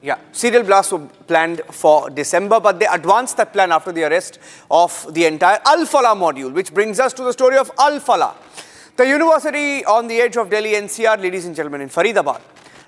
Yeah, serial blasts were planned for December, but they advanced that plan after the arrest of the entire Al-Falah module, which brings us to the story of Al-Falah, the university on the edge of Delhi NCR, ladies and gentlemen, in Faridabad.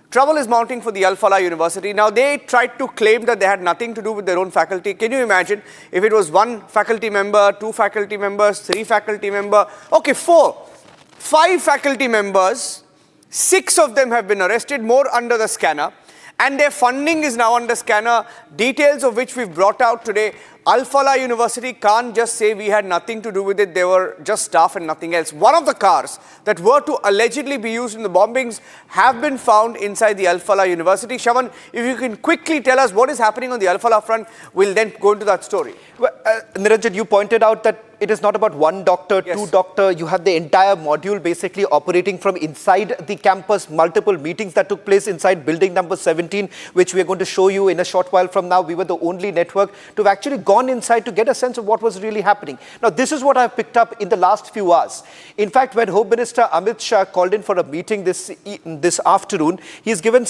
Trouble is mounting for the Al-Falah University. Now, they tried to claim that they had nothing to do with their own faculty. Can you imagine if it was one faculty member, two faculty members, three faculty members, okay, five faculty members, 6 of them have been arrested, more under the scanner. And their funding is now under scanner, details of which we've brought out today. Al-Falah University can't just say we had nothing to do with it, they were just staff and nothing else. One of the cars that were to allegedly be used in the bombings have been found inside the Al-Falah University. Shavan, if you can quickly tell us what is happening on the Al-Falah front, we'll then go into that story. Well, Niranjan, you pointed out that it is not about one doctor, two doctor. You have the entire module basically operating from inside the campus, multiple meetings that took place inside building number 17, which we are going to show you in a short while from now. We were the only network to have actually gone inside to get a sense of what was really happening. Now, this is what I've picked up in the last few hours. In fact, when Home Minister Amit Shah called in for a meeting this afternoon, he's given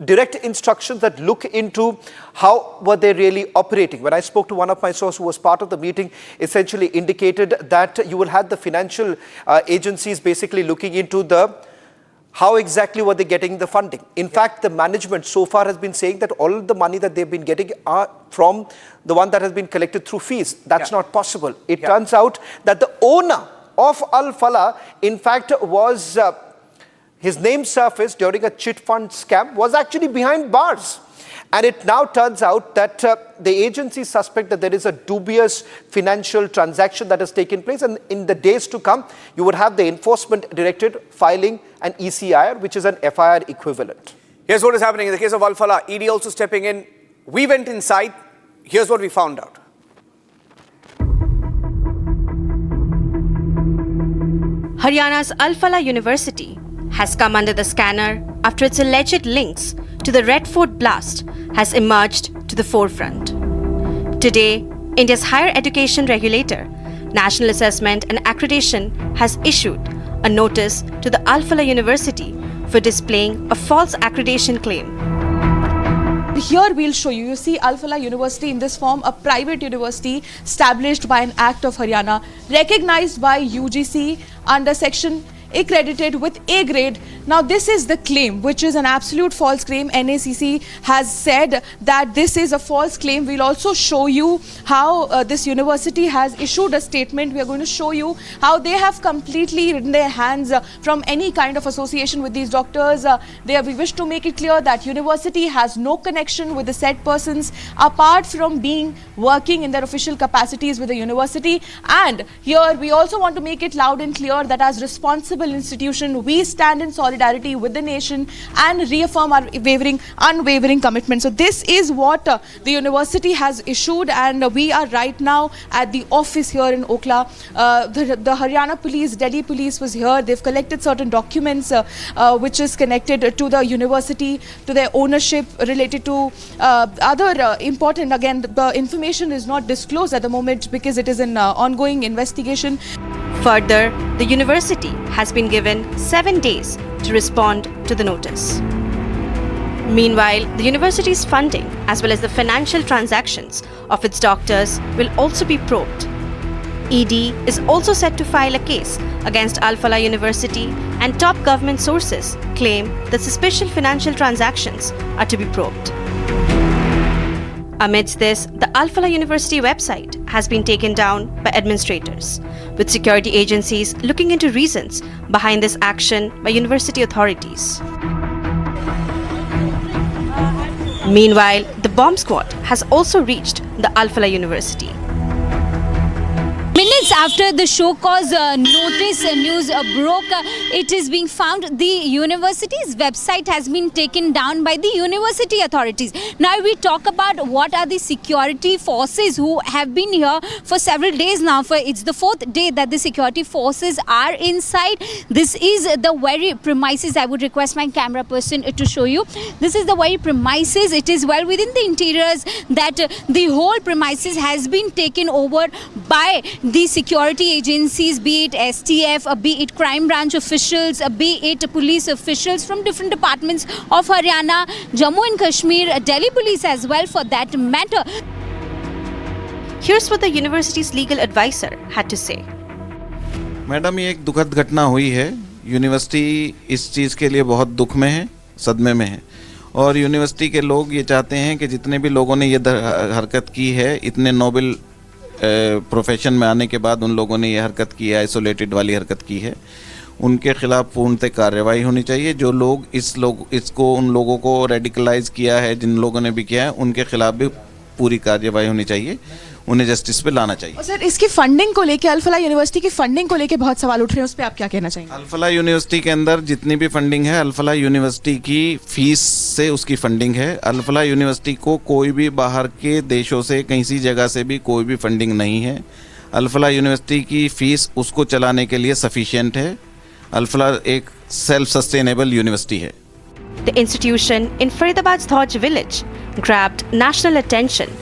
direct instructions that look into how were they really operating. When I spoke to one of my sources who was part of the meeting, essentially indicated that you will have the financial agencies basically looking into how exactly were they getting the funding. In fact, the management so far has been saying that all of the money that they've been getting are from the one that has been collected through fees. That's not possible. It turns out that the owner of Al-Falah, in fact, was his name surfaced during a chit fund scam, was actually behind bars. And it now turns out that the agencies suspect that there is a dubious financial transaction that has taken place. And in the days to come, you would have the Enforcement Directorate filing an ECIR, which is an FIR equivalent. Here's what is happening in the case of Al-Falah. ED also stepping in. We went inside. Here's what we found out. Haryana's Al-Falah University has come under the scanner after its alleged links to the Red Fort blast has emerged to the forefront. Today, India's higher education regulator, National Assessment and Accreditation, has issued a notice to the Al-Falah University for displaying a false accreditation claim. Here we'll show you. You see Al-Falah University in this form, a private university established by an Act of Haryana, recognized by UGC under section accredited with A grade. Now this is the claim, which is an absolute false claim. NACC has said that this is a false claim. We'll also show you how this university has issued a statement. We are going to show you how they have completely ridden their hands from any kind of association with these doctors. We wish to make it clear that university has no connection with the said persons apart from working in their official capacities with the university. And here we also want to make it loud and clear that as responsible institution, we stand in solidarity with the nation and reaffirm our unwavering commitment. So this is what the university has issued, and we are right now at the office here in Okla. The Haryana police, Delhi police was here. They've collected certain documents which is connected to the university, to their ownership, related to other important, again, the information is not disclosed at the moment because it is an ongoing investigation. Further, the university has been given 7 days to respond to the notice. Meanwhile, the university's funding as well as the financial transactions of its doctors will also be probed. ED is also set to file a case against Al-Falah University, and top government sources claim that suspicious financial transactions are to be probed. Amidst this, the Al-Falah University website has been taken down by administrators, with security agencies looking into reasons behind this action by university authorities. Meanwhile, the bomb squad has also reached the Al-Falah University. Minutes after the show cause notice news broke, it is being found the university's website has been taken down by the university authorities. Now we talk about what are the security forces who have been here for several days now. It's the 4th day that the security forces are inside. This is the very premises. I would request my camera person to show you. This is the very premises. It is well within the interiors that the whole premises has been taken over by the the security agencies, be it STF, be it crime branch officials, be it police officials from different departments of Haryana, Jammu and Kashmir, Delhi police as well for that matter. Here's what the university's legal advisor had to say. Madam, ये एक दुखद घटना हुई है। University इस चीज़ के लिए बहुत दुख में है, सदमे में है, और यूनिवर्सिटी के लोग ये चाहते हैं कि जितने भी लोगों ने ये हरकत की है, इतने नोबेल प्रोफेशन में आने के बाद उन लोगों ने ये हरकत की है, आइसोलेटेड वाली हरकत की है, उनके खिलाफ पूर्णतः कार्रवाई होनी चाहिए। जो लोग इसको उन लोगों को रेडिकलाइज किया है, जिन लोगों ने भी किया है, उनके खिलाफ भी पूरी कार्रवाई होनी चाहिए, उन्हें जस्टिस पे लाना चाहिए। सर, इसकी फंडिंग को लेके, अल फलाह यूनिवर्सिटी की फंडिंग को लेके बहुत सवाल उठ रहे हैं, उस पर आप क्या कहना चाहेंगे? अल फलाह यूनिवर्सिटी के अंदर जितनी भी फंडिंग है, अल फलाह यूनिवर्सिटी की फीस से उसकी फंडिंग है। अल फलाह यूनिवर्सिटी को कोई भी बाहर के देशों से, किसी जगह से भी कोई भी फंडिंग नहीं है। अल फलाह यूनिवर्सिटी की फीस उसको चलाने के लिए सफिशिएंट है। अल फलाह एक सेल्फ सस्टेनेबल यूनिवर्सिटी है। The institution in Faridabad's Dhauj village grabbed national attention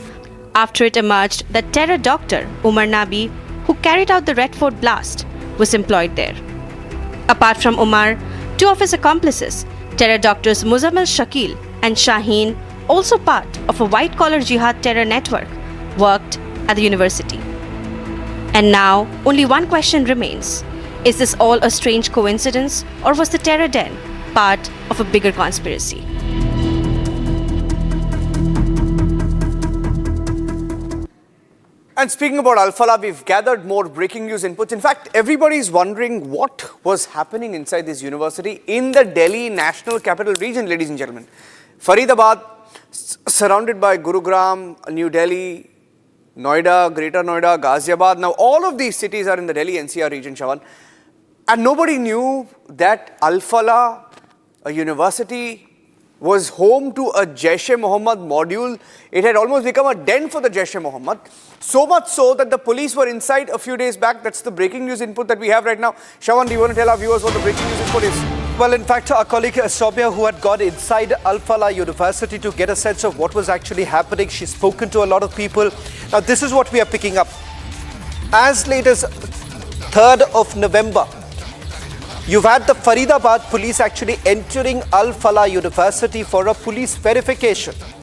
after it emerged that terror doctor Umar Nabi, who carried out the Red Fort blast, was employed there. Apart from Umar, two of his accomplices, terror doctors Muzammil Shakil and Shaheen, also part of a white-collar jihad terror network, worked at the university. And now, only one question remains. Is this all a strange coincidence, or was the terror den part of a bigger conspiracy? And speaking about Al Falah, we've gathered more breaking news inputs. In fact, everybody is wondering what was happening inside this university in the Delhi National Capital Region, ladies and gentlemen. Faridabad, surrounded by Gurugram, New Delhi, Noida, Greater Noida, Ghaziabad. Now, all of these cities are in the Delhi NCR region, Shawan. And nobody knew that Al Falah, a university, was home to a Jaish-e-Mohammed module. It had almost become a den for the Jaish-e-Mohammed. So much so that the police were inside a few days back. That's the breaking news input that we have right now. Shawan, do you want to tell our viewers what the breaking news input is? Well, in fact, our colleague Sobia, who had gone inside Al Falah University to get a sense of what was actually happening, she's spoken to a lot of people. Now, this is what we are picking up. As late as 3rd of November, you've had the Faridabad police actually entering Al Falah University for a police verification.